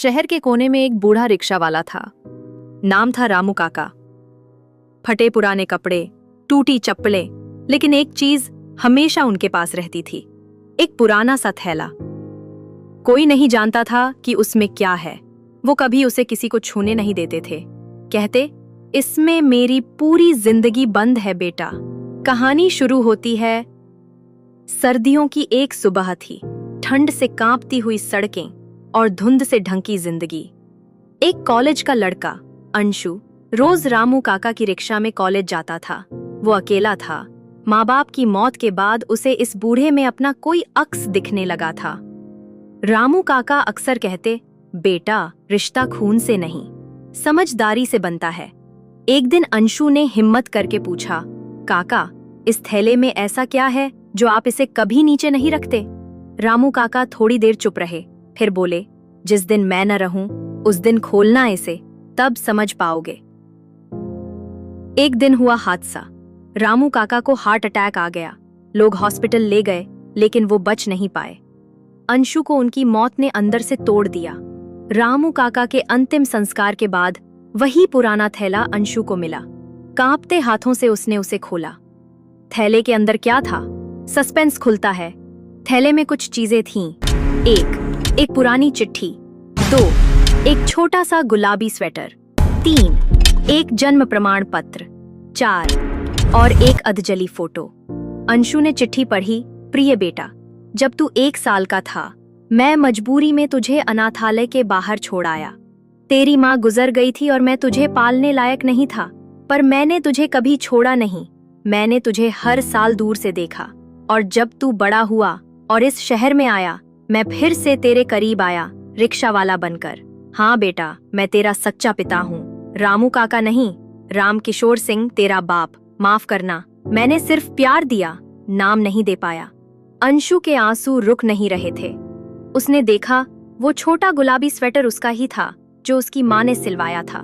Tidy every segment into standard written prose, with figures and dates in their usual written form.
शहर के कोने में एक बूढ़ा रिक्शा वाला था। नाम था रामू काका। फटे पुराने कपड़े, टूटी चप्पलें, लेकिन एक चीज हमेशा उनके पास रहती थी, एक पुराना सा थैला। कोई नहीं जानता था कि उसमें क्या है। वो कभी उसे किसी को छूने नहीं देते थे। कहते, इसमें मेरी पूरी जिंदगी बंद है बेटा। कहानी शुरू होती है। सर्दियों की एक सुबह थी। ठंड से कांपती हुई सड़कें और धुंध से ढंकी जिंदगी। एक कॉलेज का लड़का अंशु रोज रामू काका की रिक्शा में कॉलेज जाता था। वो अकेला था। माँ बाप की मौत के बाद उसे इस बूढ़े में अपना कोई अक्स दिखने लगा था। रामू काका अक्सर कहते, बेटा रिश्ता खून से नहीं, समझदारी से बनता है। एक दिन अंशु ने हिम्मत करके पूछा, काका इस थैले में ऐसा क्या है जो आप इसे कभी नीचे नहीं रखते? रामू काका थोड़ी देर चुप रहे, फिर बोले, जिस दिन मैं न रहूं उस दिन खोलना इसे, तब समझ पाओगे। एक दिन हुआ हादसा। रामू काका को हार्ट अटैक आ गया। लोग हॉस्पिटल ले गए, लेकिन वो बच नहीं पाए। अंशु को उनकी मौत ने अंदर से तोड़ दिया। रामू काका के अंतिम संस्कार के बाद वही पुराना थैला अंशु को मिला। कांपते हाथों से उसने उसे खोला। थैले के अंदर क्या था? सस्पेंस खुलता है। थैले में कुछ चीजें थीं। एक पुरानी चिट्ठी। 2 एक छोटा सा गुलाबी स्वेटर। 3 एक जन्म प्रमाण पत्र। 4 और एक अधजली फोटो। अंशु ने चिट्ठी पढ़ी। प्रिय बेटा, जब तू 1 साल का था, मैं मजबूरी में तुझे अनाथालय के बाहर छोड़ आया। तेरी माँ गुजर गई थी और मैं तुझे पालने लायक नहीं था, पर मैंने तुझे कभी छोड़ा नहीं। मैंने तुझे हर साल दूर से देखा, और जब तू बड़ा हुआ और इस शहर में आया, मैं फिर से तेरे करीब आया, रिक्शा वाला बनकर। हाँ बेटा, मैं तेरा सच्चा पिता हूँ, रामू काका नहीं, राम किशोर सिंह तेरा बाप। माफ करना, मैंने सिर्फ प्यार दिया, नाम नहीं दे पाया। अंशु के आंसू रुक नहीं रहे थे। उसने देखा वो छोटा गुलाबी स्वेटर उसका ही था, जो उसकी माँ ने सिलवाया था।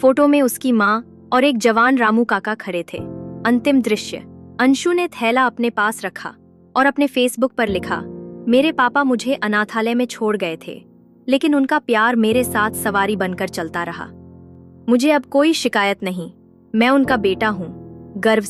फोटो में उसकी माँ और एक जवान रामू काका खड़े थे। अंतिम दृश्य। अंशु ने थैला अपने पास रखा और अपने फेसबुक पर लिखा, मेरे पापा मुझे अनाथालय में छोड़ गए थे, लेकिन उनका प्यार मेरे साथ सवारी बनकर चलता रहा। मुझे अब कोई शिकायत नहीं, मैं उनका बेटा हूँ। गर्व